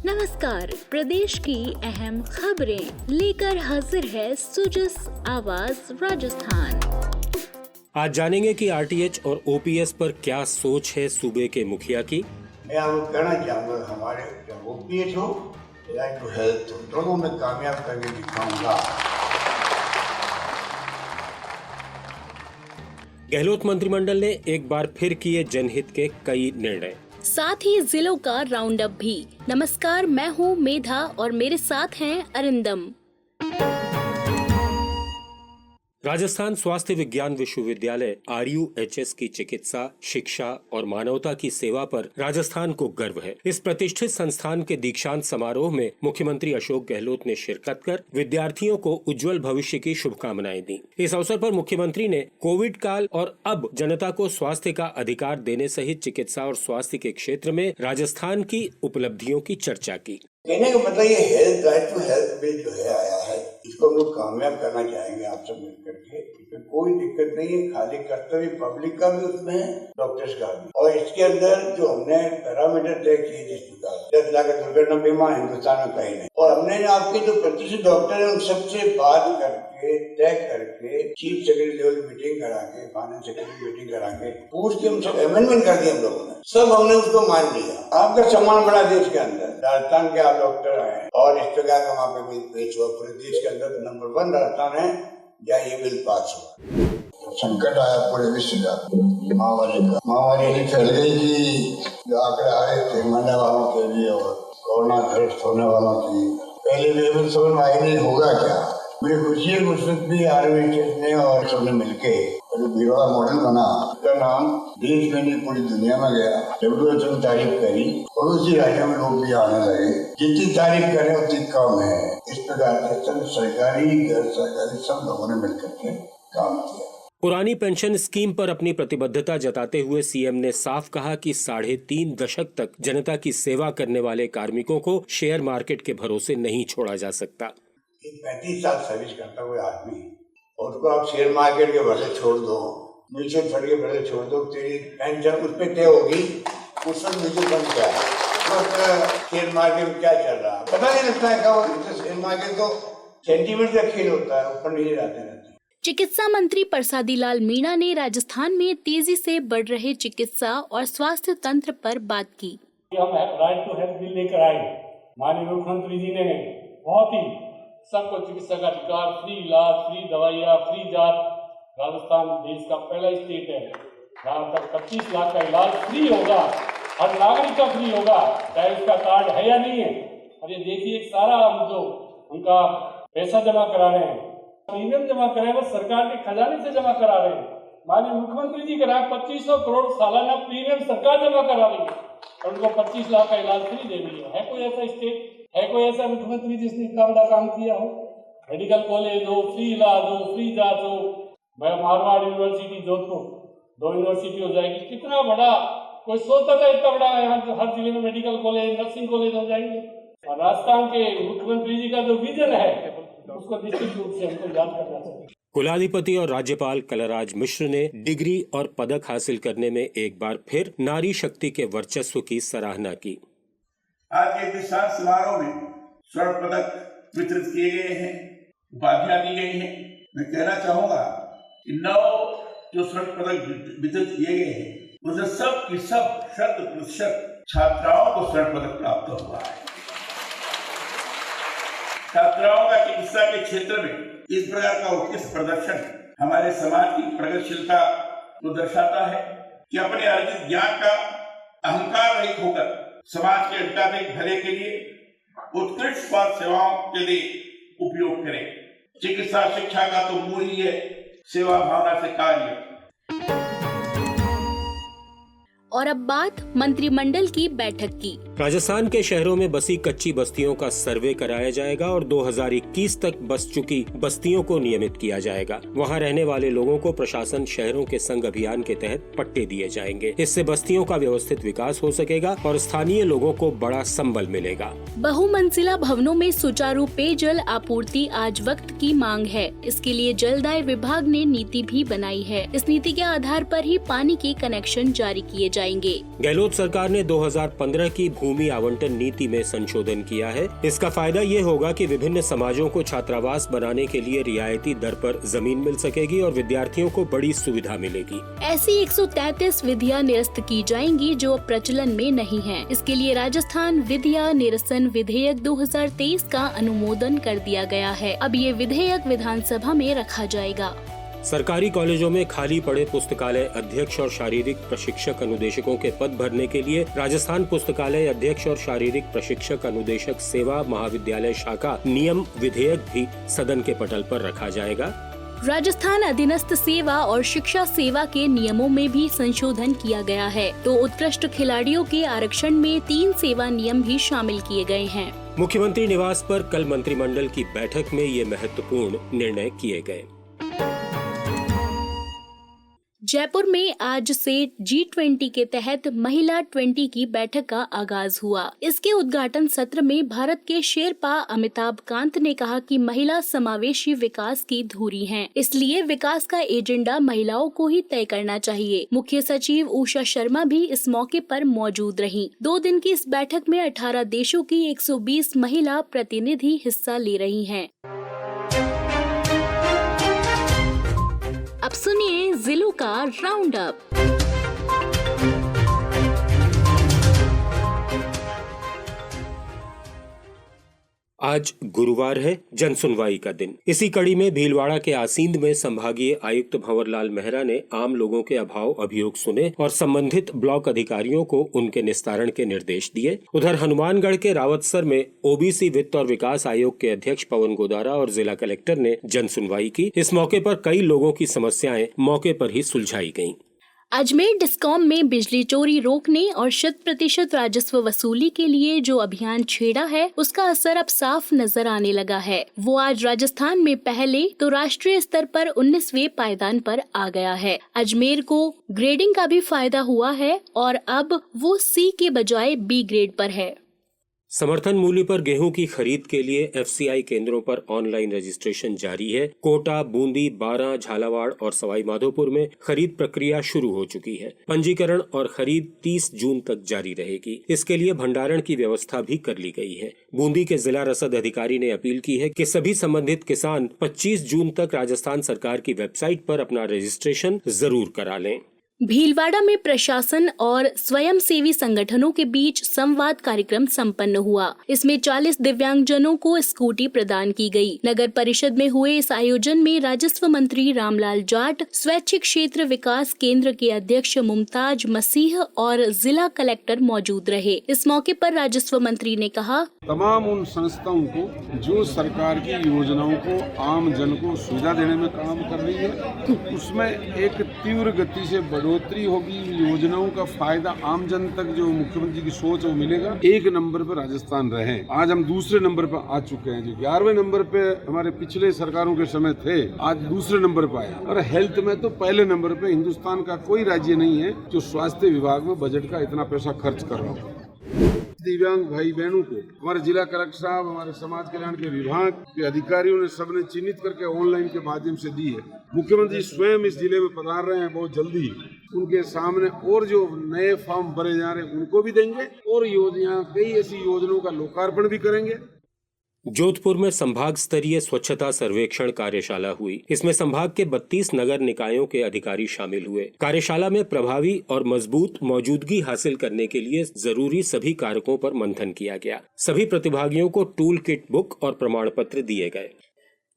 नमस्कार, प्रदेश की अहम खबरें लेकर हाजिर है सुजस आवाज राजस्थान। आज जानेंगे कि आरटीएच और ओपीएस पर क्या सोच है सूबे के मुखिया की। मैं आपको कहना चाहूँगा, हमारे ओपीएस हो या तो हेल्थ हो, दोनों में कामयाब करके दिखाऊंगा। गहलोत मंत्रिमंडल ने एक बार फिर किए जनहित के कई निर्णय, साथ ही जिलों का राउंड अप भी। नमस्कार, मैं हूँ मेधा और मेरे साथ हैं अरिंदम। राजस्थान स्वास्थ्य विज्ञान विश्वविद्यालय RUHS की चिकित्सा, शिक्षा और मानवता की सेवा पर राजस्थान को गर्व है। इस प्रतिष्ठित संस्थान के दीक्षांत समारोह में मुख्यमंत्री अशोक गहलोत ने शिरकत कर विद्यार्थियों को उज्जवल भविष्य की शुभकामनाएं दी। इस अवसर पर मुख्यमंत्री ने कोविड काल और अब जनता को स्वास्थ्य का अधिकार देने सहित चिकित्सा और स्वास्थ्य के क्षेत्र में राजस्थान की उपलब्धियों की चर्चा की। कहने का मतलब ये health right to health bill जो है आया है, इसको हम लोग कामयाब करना चाहेंगे आप सब मिलकर के। इसमें कोई दिक्कत नहीं है, खाली कर्तव्य पब्लिक का भी उसमें है, डॉक्टर्स का भी। और इसके अंदर जो हमने पैरामीटर तय किए, जिस प्रकार 10 लाख दुर्घटना बीमा हिंदुस्तान में कहीं नहीं, और हमने आपके जो प्रतिष्ठित डॉक्टर है उन सबसे बात करके तय करके चीफ सेक्रेटरी लेवल मीटिंग करा के, फाइनेंस सेक्रेटरी मीटिंग करा के पूछ के हम सब अमेंडमेंट कर दिए। हम लोगों ने सब हमने उसको मान लिया। आपका सम्मान बढ़ा देश के अंदर, राजस्थान के आप डॉक्टर आए और इस प्रकार का वहाँ पे बिल पेश हुआ। पूरे देश के अंदर नंबर 1 राजस्थान है जहाँ ये बिल पास हुआ। संकट आया पूरे विश्व का, महामारी ऐसी फैल गई कि जो आंकड़े आ रहे थे मरने वालों के लिए और कोरोना ग्रस्त होने वालों की, पहले लेवल समझ में आई नहीं होगा क्या। मुझे खुशी है मुझसे भी RUHS ने और सबने मिलके जो भीड़वा मॉडल बना, उसका नाम देश में नहीं पूरी दुनिया में गया। WHO ने तारीफ करी और उसी राज्यों में लोग भी आने लगे। जितनी तारीफ करें उतनी कम है। इस प्रकार से सब सरकारी गैर सरकारी सब लोगों ने मिलकर के काम किया। पुरानी पेंशन स्कीम पर अपनी प्रतिबद्धता जताते हुए सीएम ने साफ कहा कि 3.5 दशक तक जनता की सेवा करने वाले कार्मिकों को शेयर मार्केट के भरोसे नहीं छोड़ा जा सकता। 35 साल सर्विस करता हुआ आदमी और उसको आप शेयर मार्केट के भरोसे छोड़ दो, म्यूचुअल फंड के भरोसे छोड़ दो, तेरी पेंशन उस पर तय होगी। उस वक्त म्यूचुअल फंड क्या है, शेयर मार्केट में क्या चल रहा है पता नहीं लगता है। क्या शेयर मार्केट तो सेंटीमेंट का खेल होता है, ऊपर नीचे जाते रहते हैं। चिकित्सा मंत्री परसादी लाल मीणा ने राजस्थान में तेजी से बढ़ रहे चिकित्सा और स्वास्थ्य तंत्र पर बात की। हम राइट टू हेल्थ बिल लेकर आए, माननीय मुख्यमंत्री जी ने बहुत ही सबको चिकित्सा का अधिकार, फ्री इलाज, फ्री दवाइयाँ, फ्री जांच। राजस्थान देश का पहला स्टेट है जहाँ तक 25 लाख का इलाज फ्री होगा, हर नागरिक का फ्री होगा, चाहे उसका कार्ड है या नहीं है। और ये देखिए सारा हम जो उनका पैसा जमा करा रहे हैं, प्रीमियम जमा कराए वो सरकार के खजाने से जमा करा रहे हैं। माननीय मुख्यमंत्री जी करा 2500 करोड़ सालाना प्रीमियम सरकार जमा करा रही है और उनको 25 लाख का इलाज फ्री दे रही है। कोई ऐसा स्टेट है, कोई ऐसा मुख्यमंत्री जिसने इतना बड़ा काम किया हो? मेडिकल कॉलेज हो, फ्री इलाज हो, फ्री जांच हो, मारवाड़ यूनिवर्सिटी जोधपुर 2 यूनिवर्सिटी हो जाएगी। कितना बड़ा, कोई सोचता था इतना बड़ा यहाँ हर जिले में मेडिकल कॉलेज, नर्सिंग कॉलेज हो जाएंगे। और राजस्थान के मुख्यमंत्री जी का जो विजन है उसको निश्चित रूप से हमको याद करना चाहिए। कुलाधिपति और राज्यपाल कलराज मिश्र ने डिग्री और पदक हासिल करने में एक बार फिर नारी शक्ति के वर्चस्व की सराहना की। आज के दीक्षांत समारोह में स्वर्ण पदक वितरित किए गए हैं, उपाधियां दी गई हैं। मैं कहना चाहूंगा कि 9 जो स्वर्ण पदक वितरित किए गए हैं उनसे सब की सब 100% छात्राओं को स्वर्ण पदक प्राप्त हुआ है। छात्राओं का चिकित्सा के क्षेत्र में इस प्रकार का उत्कृष्ट प्रदर्शन हमारे समाज की प्रगतिशीलता को दर्शाता है कि अपने अर्जित ज्ञान का अहंकार रहित होकर समाज के अधिकाधिक भले के लिए उत्कृष्ट स्वास्थ्य सेवाओं के लिए उपयोग करें। चिकित्सा शिक्षा का तो मूल ही है सेवा भावना से कार्य। और अब बात मंत्रिमंडल की बैठक की। राजस्थान के शहरों में बसी कच्ची बस्तियों का सर्वे कराया जाएगा और 2021 तक बस चुकी बस्तियों को नियमित किया जाएगा। वहां रहने वाले लोगों को प्रशासन शहरों के संग अभियान के तहत पट्टे दिए जाएंगे। इससे बस्तियों का व्यवस्थित विकास हो सकेगा और स्थानीय लोगों को बड़ा संबल मिलेगा। बहुमंजिला भवनों में सुचारू पेयजल आपूर्ति आज वक्त की मांग है। इसके लिए जलदाय विभाग ने नीति भी बनाई है। इस नीति के आधार पर ही पानी के कनेक्शन जारी किए जाएंगे। जाएंगे। गहलोत सरकार ने 2015 की भूमि आवंटन नीति में संशोधन किया है। इसका फायदा ये होगा कि विभिन्न समाजों को छात्रावास बनाने के लिए रियायती दर पर जमीन मिल सकेगी और विद्यार्थियों को बड़ी सुविधा मिलेगी। ऐसी 133 विधियां निरस्त की जाएंगी जो अब प्रचलन में नहीं है। इसके लिए राजस्थान विधिया निरसन विधेयक 2023 का अनुमोदन कर दिया गया है। अब ये विधेयक विधानसभा में रखा जाएगा। सरकारी कॉलेजों में खाली पड़े पुस्तकालय अध्यक्ष और शारीरिक प्रशिक्षक अनुदेशकों के पद भरने के लिए राजस्थान पुस्तकालय अध्यक्ष और शारीरिक प्रशिक्षक अनुदेशक सेवा महाविद्यालय शाखा नियम विधेयक भी सदन के पटल पर रखा जाएगा। राजस्थान अधीनस्थ सेवा और शिक्षा सेवा के नियमों में भी संशोधन किया गया है, तो उत्कृष्ट खिलाड़ियों के आरक्षण में 3 सेवा नियम भी शामिल किए गए हैं। मुख्यमंत्री निवास पर कल मंत्रिमंडल की बैठक में ये महत्वपूर्ण निर्णय किए गए। जयपुर में आज से G20 के तहत महिला 20 की बैठक का आगाज हुआ। इसके उद्घाटन सत्र में भारत के शेरपा अमिताभ कांत ने कहा कि महिला समावेशी विकास की धुरी हैं, इसलिए विकास का एजेंडा महिलाओं को ही तय करना चाहिए। मुख्य सचिव उषा शर्मा भी इस मौके पर मौजूद रहीं। 2 दिन की इस बैठक में 18 देशों की 120 महिला प्रतिनिधि हिस्सा ले रही हैं। अब सुनिए जिलों का राउंड अप। आज गुरुवार है, जन सुनवाई का दिन। इसी कड़ी में भीलवाड़ा के आसींद में संभागीय आयुक्त भंवरलाल मेहरा ने आम लोगों के अभाव अभियोग सुने और संबंधित ब्लॉक अधिकारियों को उनके निस्तारण के निर्देश दिए। उधर हनुमानगढ़ के रावतसर में ओबीसी वित्त और विकास आयोग के अध्यक्ष पवन गोदारा और जिला कलेक्टर ने जन सुनवाई की। इस मौके पर कई लोगों की समस्याएं मौके पर ही सुलझाई गयी। अजमेर डिस्कॉम में बिजली चोरी रोकने और 100% राजस्व वसूली के लिए जो अभियान छेड़ा है, उसका असर अब साफ नजर आने लगा है। वो आज राजस्थान में पहले तो राष्ट्रीय स्तर पर 19वें पायदान पर आ गया है। अजमेर को ग्रेडिंग का भी फायदा हुआ है और अब वो C के बजाय B ग्रेड पर है। समर्थन मूल्य पर गेहूं की खरीद के लिए FCI केंद्रों पर ऑनलाइन रजिस्ट्रेशन जारी है। कोटा, बूंदी, बारां, झालावाड़ और सवाई माधोपुर में खरीद प्रक्रिया शुरू हो चुकी है। पंजीकरण और खरीद 30 जून तक जारी रहेगी। इसके लिए भंडारण की व्यवस्था भी कर ली गई है। बूंदी के जिला रसद अधिकारी ने अपील की है कि सभी संबंधित किसान 25 जून तक राजस्थान सरकार की वेबसाइट पर अपना रजिस्ट्रेशन जरूर करा लें। भीलवाड़ा में प्रशासन और स्वयंसेवी संगठनों के बीच संवाद कार्यक्रम संपन्न हुआ। इसमें 40 दिव्यांगजनों को स्कूटी प्रदान की गई। नगर परिषद में हुए इस आयोजन में राजस्व मंत्री रामलाल जाट, स्वैच्छिक क्षेत्र विकास केंद्र के अध्यक्ष मुमताज मसीह और जिला कलेक्टर मौजूद रहे। इस मौके पर राजस्व मंत्री ने कहा, तमाम उन संस्थाओं को जो सरकार की योजनाओं को आम जन को सुविधा देने में काम कर रही है, उसमें एक तीव्र गति से बढ़ोतरी होगी। योजनाओं का फायदा आम जन तक जो मुख्यमंत्री की सोच है वो मिलेगा। 1 नंबर पर राजस्थान रहे। आज हम दूसरे नंबर पर आ चुके हैं। जो 11वें नंबर पे हमारे पिछले सरकारों के समय थे, आज दूसरे नंबर पर आया। और हेल्थ में तो पहले नंबर पे हिंदुस्तान का कोई राज्य नहीं है जो स्वास्थ्य विभाग में बजट का इतना पैसा खर्च कर रहा हो। दिव्यांग भाई बहनों को हमारे जिला कलेक्टर साहब, हमारे समाज कल्याण के विभाग के अधिकारियों ने सबने चिन्हित करके ऑनलाइन के माध्यम से दी है। मुख्यमंत्री स्वयं इस जिले में पधार रहे हैं। बहुत जल्दी उनके सामने और जो नए फॉर्म भरे जा रहे हैं उनको भी देंगे और योजना, कई ऐसी योजनाओं का लोकार्पण भी करेंगे। जोधपुर में संभाग स्तरीय स्वच्छता सर्वेक्षण कार्यशाला हुई। इसमें संभाग के 32 नगर निकायों के अधिकारी शामिल हुए। कार्यशाला में प्रभावी और मजबूत मौजूदगी हासिल करने के लिए जरूरी सभी कारकों पर मंथन किया गया। सभी प्रतिभागियों को टूल किट बुक और प्रमाण पत्र दिए गए।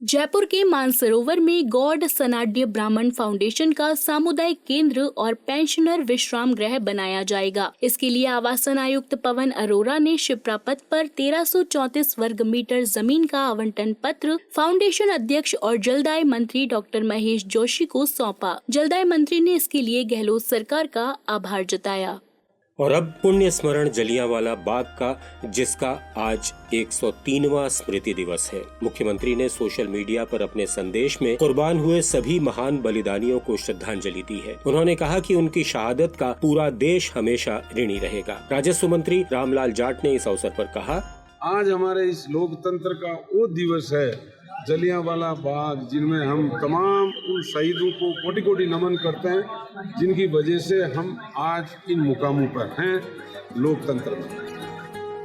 जयपुर के मानसरोवर में गौड़ सनाड्य ब्राह्मण फाउंडेशन का सामुदायिक केंद्र और पेंशनर विश्राम गृह बनाया जाएगा। इसके लिए आवासन आयुक्त पवन अरोरा ने शिप्रापत पर 1334 वर्ग मीटर जमीन का आवंटन पत्र फाउंडेशन अध्यक्ष और जलदाय मंत्री डॉक्टर महेश जोशी को सौंपा। जलदाय मंत्री ने इसके लिए गहलोत सरकार का आभार जताया। और अब पुण्य स्मरण जलियांवाला बाग का, जिसका आज 103वां स्मृति दिवस है। मुख्यमंत्री ने सोशल मीडिया पर अपने संदेश में कुर्बान हुए सभी महान बलिदानियों को श्रद्धांजलि दी है। उन्होंने कहा कि उनकी शहादत का पूरा देश हमेशा ऋणी रहेगा। राजस्व मंत्री रामलाल जाट ने इस अवसर पर कहा, आज हमारे इस लोकतंत्र का वो दिवस है जलियांवाला बाग, जिनमें हम तमाम उन शहीदों को कोटि कोटि नमन करते हैं जिनकी वजह से हम आज इन मुकामों पर हैं लोकतंत्र में।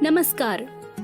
नमस्कार,